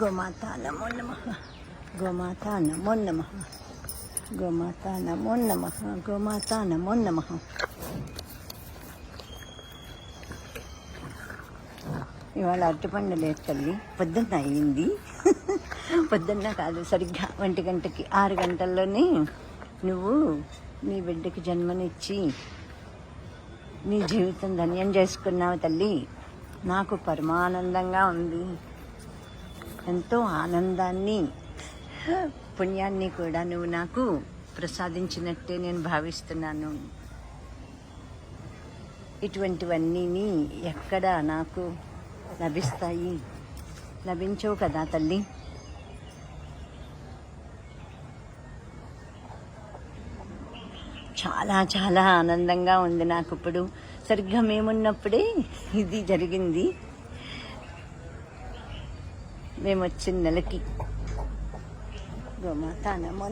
గోమాతా నమో నమః. గోమాతా నమో నమః. గోమాతా నమో నమః. గోమాతా నమో నమః. ఇవాళ అరటిపండు లేదు తల్లి, పొద్దున్న అయింది. పొద్దున్న కాదు, సరిగ్గా 1 గంటకి 6 గంటల్లోనే నువ్వు నీ బిడ్డకి జన్మనిచ్చి నీ జీవితం ధన్యం చేసుకున్నావు తల్లి. నాకు పరమానందంగా ఉంది. ఎంతో ఆనందాన్ని, పుణ్యాన్ని కూడా నువ్వు నాకు ప్రసాదించినట్టే నేను భావిస్తున్నాను. ఇటువంటివన్నీ ఎక్కడ నాకు లభిస్తాయి? లభించవు కదా తల్లి. చాలా చాలా ఆనందంగా ఉంది నాకు ఇప్పుడు. సరిగ్గా మేమున్నప్పుడే ఇది జరిగింది. మేము వచ్చిన నెలకి. గోమాతా నమో